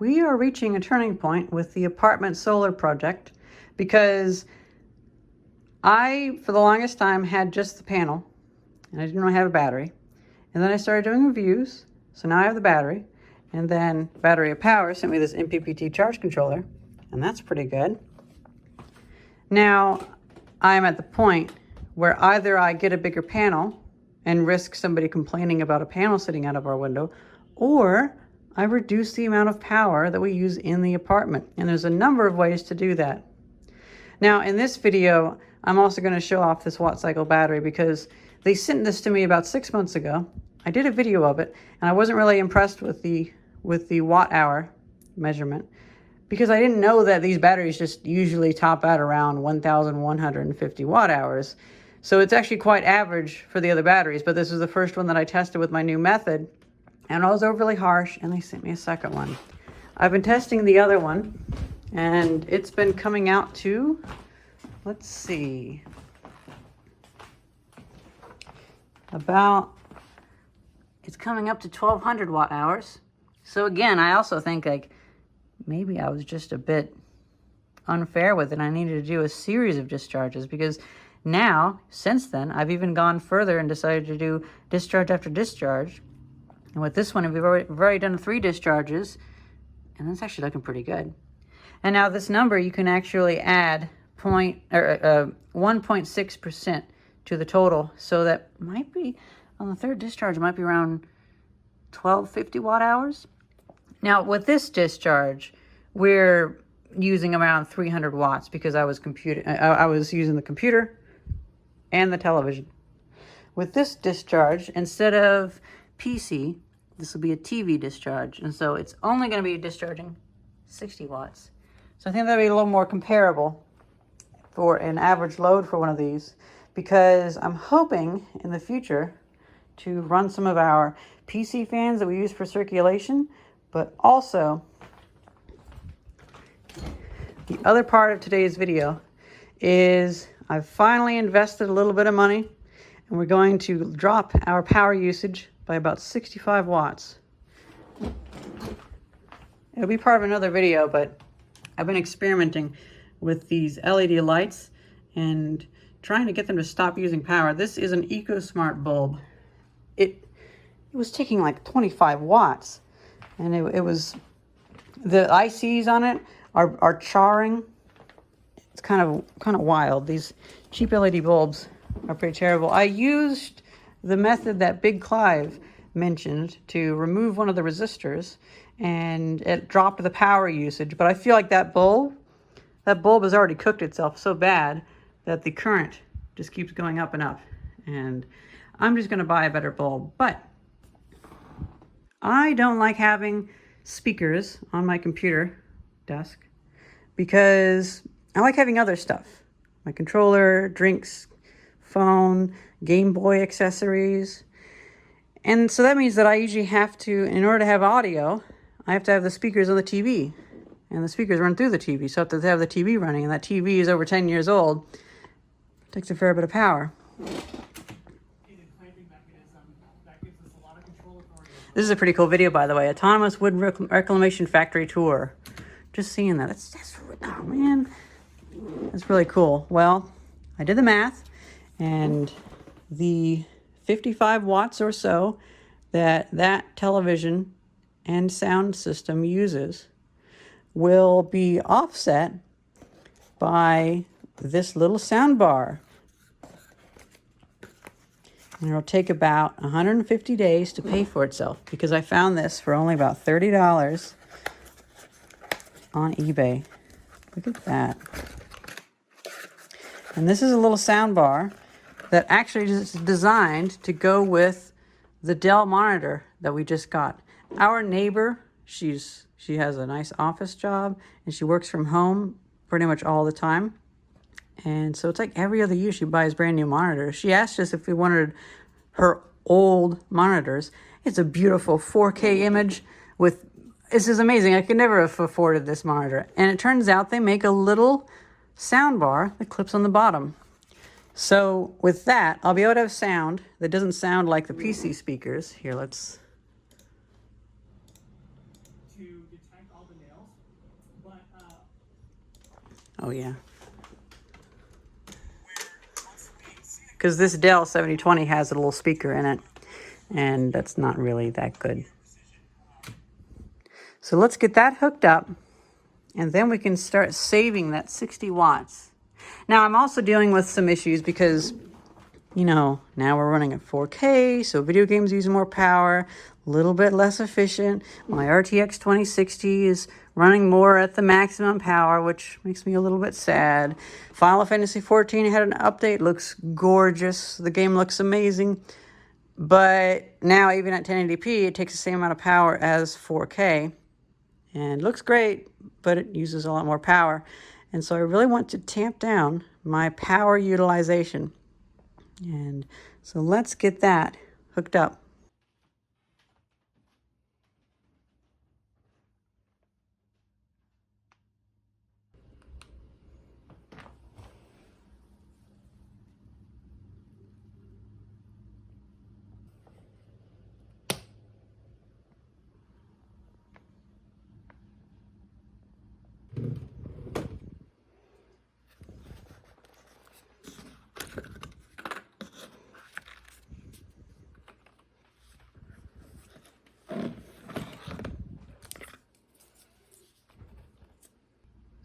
we are reaching a turning point with the apartment solar project because I, for the longest time, had just the panel and I didn't really have a battery. And then I started doing reviews. So now I have the battery, and then Battery of Power sent me this MPPT charge controller, and that's pretty good. Now I'm at the point where either I get a bigger panel and risk somebody complaining about a panel sitting out of our window, or I reduce the amount of power that we use in the apartment. And there's a number of ways to do that. Now in this video, I'm also going to show off this Wattcycle battery because they sent this to me about 6 months ago. I did a video of it and I wasn't really impressed with the watt hour measurement because I didn't know that these batteries just usually top out around 1,150 watt hours. So it's actually quite average for the other batteries, but this is the first one that I tested with my new method and I was overly harsh and they sent me a second one. I've been testing the other one and it's been coming out to, let's see, it's coming up to 1,200 watt hours. So again, I also think like maybe I was just a bit unfair with it. I needed to do a series of discharges because now, since then, I've even gone further and decided to do discharge after discharge. And with this one, we've already done 3 discharges, and that's actually looking pretty good. And now this number, you can actually add 1.6% to the total. So that might be, on the 3rd discharge, it might be around 1,250 watt hours. Now with this discharge, we're using around 300 watts because I was using the computer and the television. With this discharge, instead of PC, this will be a TV discharge. And so it's only going to be discharging 60 watts. So I think that'll be a little more comparable for an average load for one of these, because I'm hoping in the future to run some of our PC fans that we use for circulation, but also the other part of today's video is I've finally invested a little bit of money and we're going to drop our power usage by about 65 watts. It'll be part of another video, but I've been experimenting with these LED lights and trying to get them to stop using power. This is an EcoSmart bulb. It was taking like 25 watts and it was, the ICs on it are charring. It's kind of wild. These cheap LED bulbs are pretty terrible. I used the method that Big Clive mentioned to remove one of the resistors and it dropped the power usage, but I feel like that bulb has already cooked itself so bad that the current just keeps going up and up, and I'm just going to buy a better bulb. But I don't like having speakers on my computer desk because I like having other stuff. My controller, drinks, phone, Game Boy accessories. And so that means that I usually have to, in order to have audio, I have to have the speakers on the TV. And the speakers run through the TV, so I have to have the TV running. And that TV is over 10 years old. It takes a fair bit of power. This is a pretty cool video, by the way. Autonomous Wood Reclamation Factory Tour. Just seeing that. Oh, man. That's really cool. Well, I did the math, and the 55 watts or so that television and sound system uses will be offset by this little sound bar. And it'll take about 150 days to pay for itself because I found this for only about $30 on eBay. Look at that. And this is a little sound bar that actually is designed to go with the Dell monitor that we just got. Our neighbor, she has a nice office job and she works from home pretty much all the time. And so it's like every other year she buys brand new monitors. She asked us if we wanted her old monitors. It's a beautiful 4K image with, this is amazing. I could never have afforded this monitor. And it turns out they make a little sound bar that clips on the bottom. So with that, I'll be able to have sound that doesn't sound like the PC speakers. Here, let's... Oh yeah. Because this Dell 7020 has a little speaker in it, and that's not really that good. So let's get that hooked up, and then we can start saving that 60 watts. Now I'm also dealing with some issues because, you know, now we're running at 4K, so video games use more power, a little bit less efficient. My RTX 2060 is running more at the maximum power, which makes me a little bit sad. Final Fantasy 14 had an update, looks gorgeous. The game looks amazing. But now even at 1080p, it takes the same amount of power as 4K. And looks great, but it uses a lot more power. And so I really want to tamp down my power utilization. And so let's get that hooked up.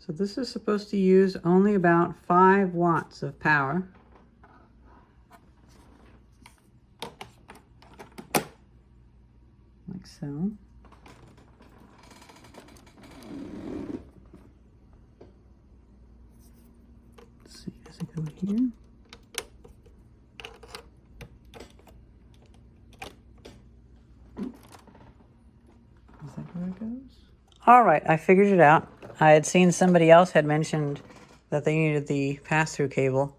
So this is supposed to use only about 5 watts of power. Like so. Let's see, does it go here? Is that where it goes? All right, I figured it out. I had seen somebody else had mentioned that they needed the pass-through cable.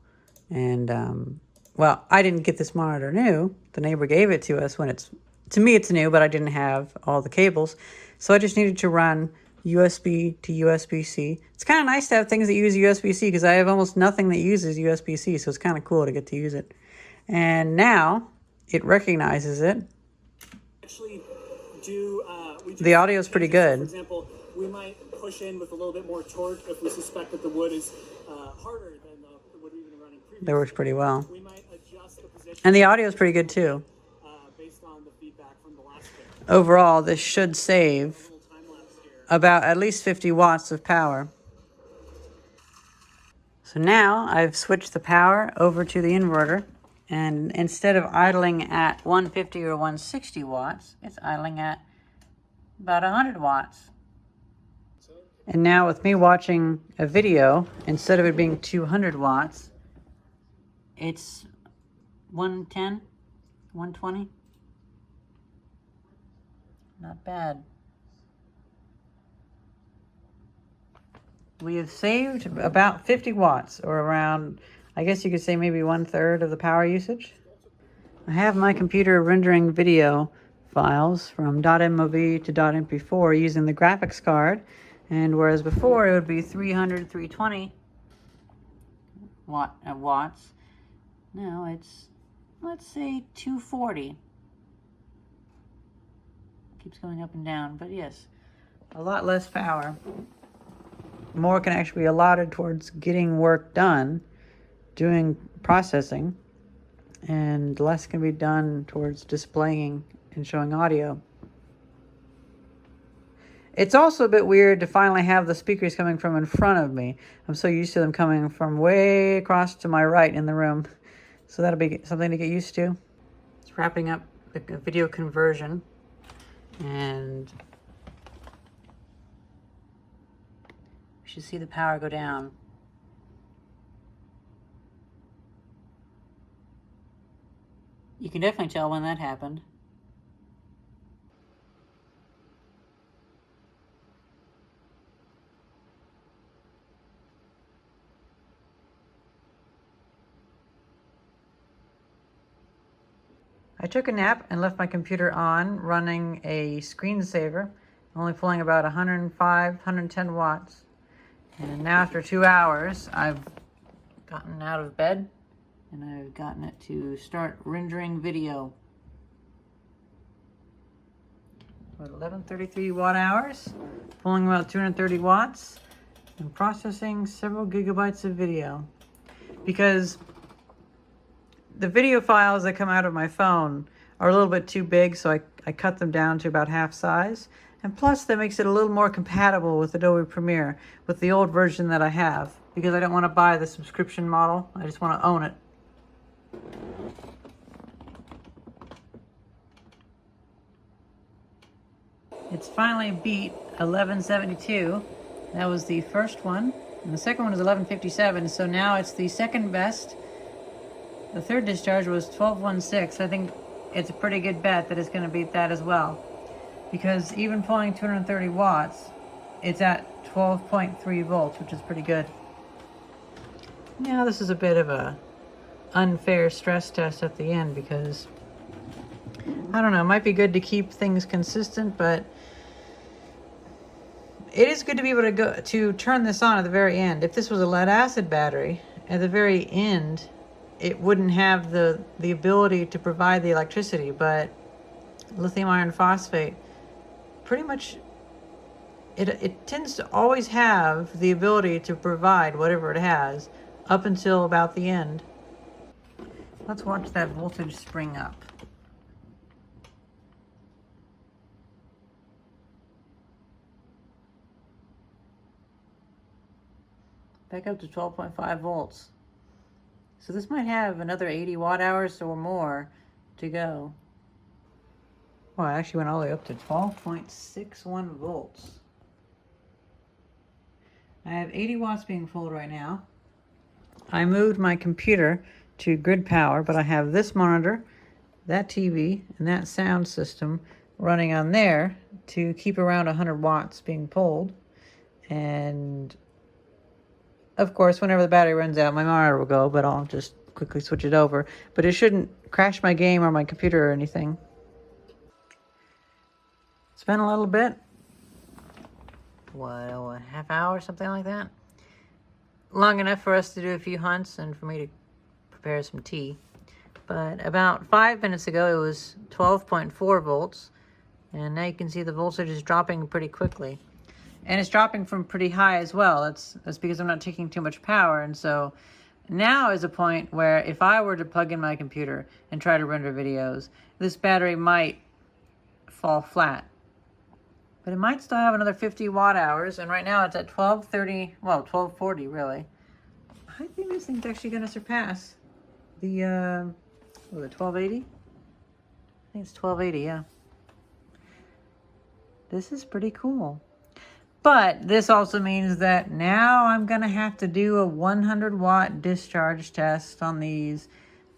And, well, I didn't get this monitor new. The neighbor gave it to us when to me it's new, but I didn't have all the cables. So I just needed to run USB to USB-C. It's kind of nice to have things that use USB-C because I have almost nothing that uses USB-C, so it's kind of cool to get to use it. And now it recognizes it. Actually, the audio is pretty good. For example, we might push in with a little bit more torque if we suspect that the wood is harder than the wood we've been running previously. That works pretty well. We might adjust the position. And the audio is pretty good too. Based on the feedback from the last bit. Overall, this should save about at least 50 watts of power. So now I've switched the power over to the inverter, and instead of idling at 150 or 160 watts, it's idling at about 100 watts. And now with me watching a video, instead of it being 200 watts, it's 110, 120. Not bad. We have saved about 50 watts, or around, I guess you could say maybe 1/3 of the power usage. I have my computer rendering video files from .mov to .mp4 using the graphics card, and whereas before it would be 300, 320 watts, now it's, let's say, 240. Keeps going up and down, but yes, a lot less power. More can actually be allotted towards getting work done, doing processing, and less can be done towards displaying and showing audio. It's also a bit weird to finally have the speakers coming from in front of me. I'm so used to them coming from way across to my right in the room. So that'll be something to get used to. It's wrapping up the video conversion, and we should see the power go down. You can definitely tell when that happened. I took a nap and left my computer on, running a screensaver, only pulling about 105, 110 watts. And now after 2 hours, I've gotten out of bed and I've gotten it to start rendering video. what, 1133 watt hours, pulling about 230 watts, and processing several gigabytes of video. Because the video files that come out of my phone are a little bit too big, so I cut them down to about half size. And plus, that makes it a little more compatible with Adobe Premiere, with the old version that I have, because I don't want to buy the subscription model. I just want to own it. It's finally beat 1172. That was the first one. And the second one is 1157, so now it's the second best. The third discharge was 1216. I think it's a pretty good bet that it's going to beat that as well. Because even pulling 230 watts, it's at 12.3 volts, which is pretty good. Now this is a bit of a unfair stress test at the end because, I don't know, it might be good to keep things consistent, but it is good to be able to turn this on at the very end. If this was a lead acid battery, at the very end, it wouldn't have the ability to provide the electricity, but lithium iron phosphate, pretty much, it tends to always have the ability to provide whatever it has up until about the end. Let's watch that voltage spring up. Back up to 12.5 volts. So this might have another 80 watt hours or more to go. Well, I actually went all the way up to 12.61 volts. I have 80 watts being pulled right now. I moved my computer to grid power, but I have this monitor, that TV, and that sound system running on there to keep around 100 watts being pulled. And of course, whenever the battery runs out, my monitor will go, but I'll just quickly switch it over. But it shouldn't crash my game or my computer or anything. It's been a little bit. What, a half hour, something like that? Long enough for us to do a few hunts and for me to prepare some tea. But about 5 minutes ago, it was 12.4 volts. And now you can see the voltage is dropping pretty quickly. And it's dropping from pretty high as well. That's because I'm not taking too much power. And so now is a point where if I were to plug in my computer and try to render videos, this battery might fall flat. But it might still have another 50 watt hours. And right now it's at 1230, well, 1240 really. I think this thing's actually going to surpass the 1280? I think it's 1280, yeah. This is pretty cool. But this also means that now I'm going to have to do a 100 watt discharge test on these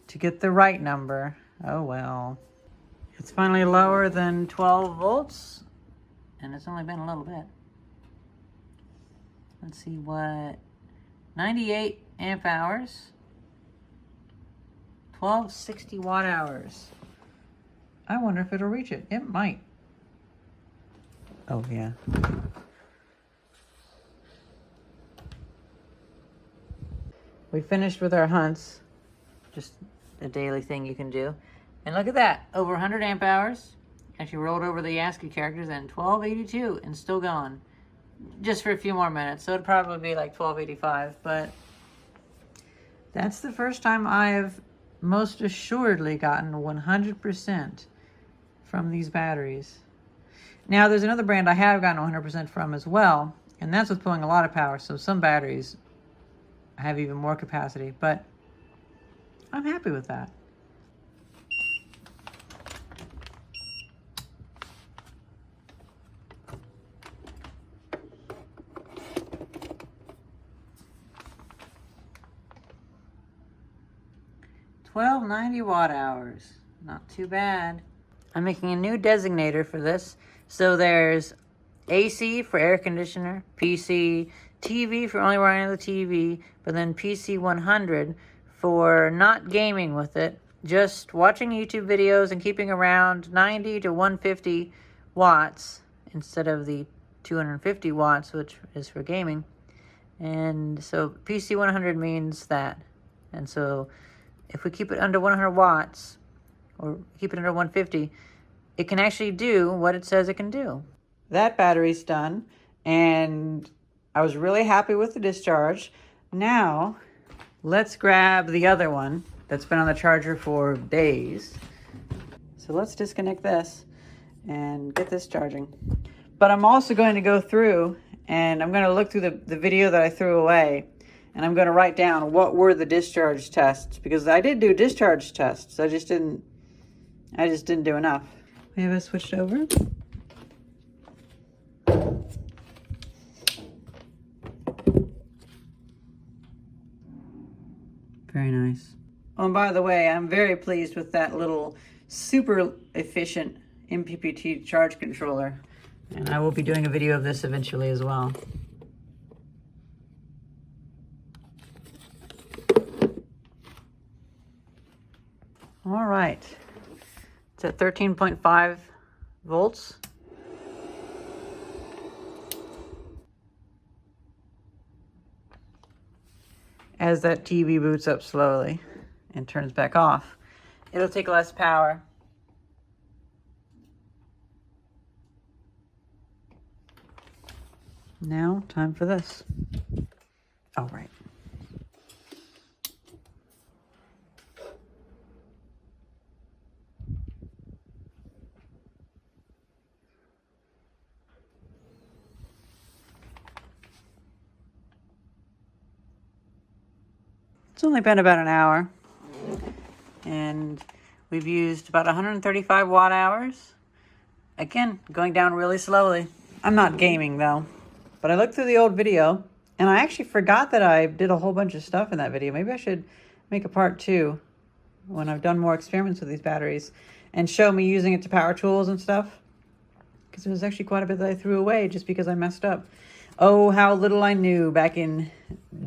to get the right number. Oh well. It's finally lower than 12 volts, and it's only been a little bit. Let's see what, 98 amp hours, 1260 watt hours. I wonder if it'll reach it. It might. Oh yeah. We finished with our hunts, just a daily thing you can do. And look at that, over 100 amp hours. Actually rolled over the ASCII characters and 1282 and still going. Just for a few more minutes, so it'd probably be like 1285, but that's the first time I've most assuredly gotten 100% from these batteries. Now there's another brand I have gotten 100% from as well, and that's with pulling a lot of power, so some batteries have even more capacity, but I'm happy with that. $1290 watt hours, not too bad. I'm making a new designator for this. So there's AC for air conditioner, PC, TV for only running the TV, but then PC 100 for not gaming with it, just watching YouTube videos and keeping around 90 to 150 watts instead of the 250 watts, which is for gaming. And so PC 100 means that. And so if we keep it under 100 watts, or keep it under 150, it can actually do what it says it can do. That battery's done, and I was really happy with the discharge. Now, let's grab the other one that's been on the charger for days. So let's disconnect this and get this charging. But I'm also going to go through and I'm going to look through the video that I threw away, and I'm going to write down what were the discharge tests, because I did do discharge tests. I just didn't do enough. We have it switched over. Very nice. Oh, and by the way, I'm very pleased with that little super efficient MPPT charge controller. And I will be doing a video of this eventually as well. All right. It's at 13.5 volts. As that TV boots up slowly and turns back off, it'll take less power. Now, time for this. Oh, right. It's only been about an hour, and we've used about 135 watt hours. Again, going down really slowly. I'm not gaming though, but I looked through the old video, and I actually forgot that I did a whole bunch of stuff in that video. Maybe I should make a part 2 when I've done more experiments with these batteries and show me using it to power tools and stuff, because there was actually quite a bit that I threw away just because I messed up. Oh, how little I knew back in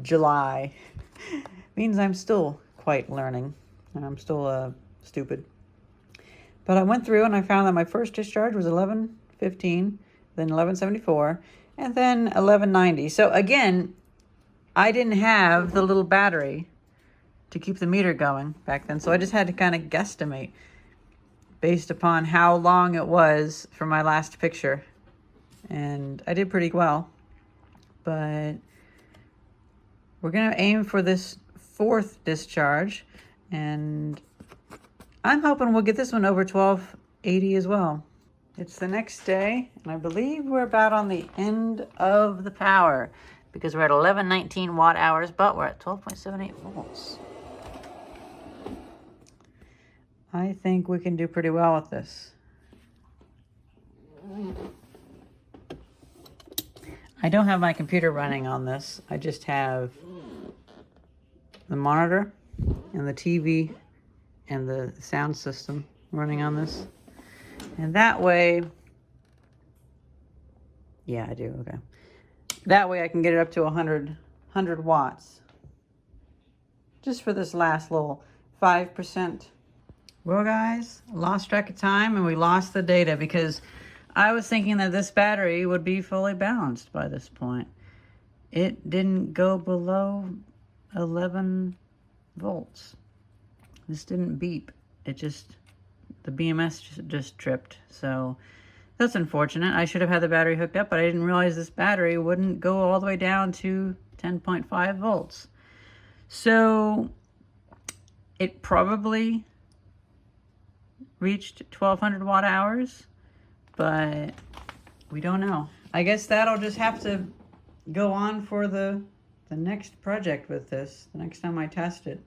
July. Means I'm still quite learning, and I'm still stupid. But I went through and I found that my first discharge was 1115, then 1174, and then 1190. So again, I didn't have the little battery to keep the meter going back then, so I just had to kind of guesstimate based upon how long it was for my last picture. And I did pretty well, but we're gonna aim for this 4th discharge, and I'm hoping we'll get this one over 1280 as well. It's the next day, and I believe we're about on the end of the power, because we're at 1119 watt hours, but we're at 12.78 volts. I think we can do pretty well with this. I don't have my computer running on this. I just have the monitor and the TV and the sound system running on this. And that way, yeah, I do, okay. That way I can get it up to 100 watts. Just for this last little 5%. Well, guys, lost track of time and we lost the data because I was thinking that this battery would be fully balanced by this point. It didn't go below 11 volts. This didn't beep. It just, the BMS just tripped. So that's unfortunate. I should have had the battery hooked up, but I didn't realize this battery wouldn't go all the way down to 10.5 volts. So it probably reached 1200 watt hours, but we don't know. I guess that'll just have to go on for the next project with this, the next time I test it.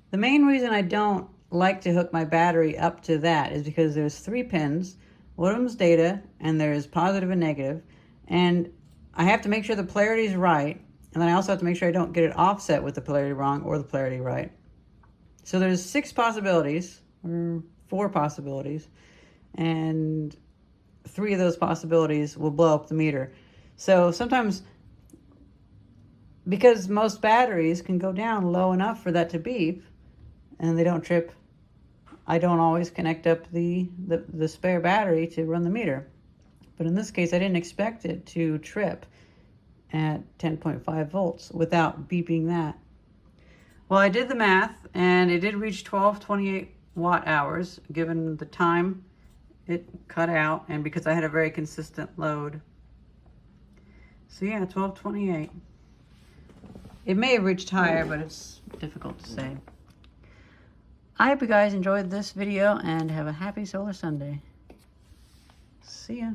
The main reason I don't like to hook my battery up to that is because there's 3 pins. One of them's data, and there's positive and negative, and I have to make sure the polarity is right, and then I also have to make sure I don't get it offset with the polarity wrong or the polarity right. So there's 6 possibilities, or 4 possibilities, and 3 of those possibilities will blow up the meter. So sometimes, because most batteries can go down low enough for that to beep, and they don't trip, I don't always connect up the spare battery to run the meter. But in this case, I didn't expect it to trip at 10.5 volts without beeping that. Well, I did the math, and it did reach 1228 watt hours, given the time it cut out, and because I had a very consistent load. So yeah, 1228. It may have reached higher, but it's difficult to say. I hope you guys enjoyed this video and have a happy Solar Sunday. See ya.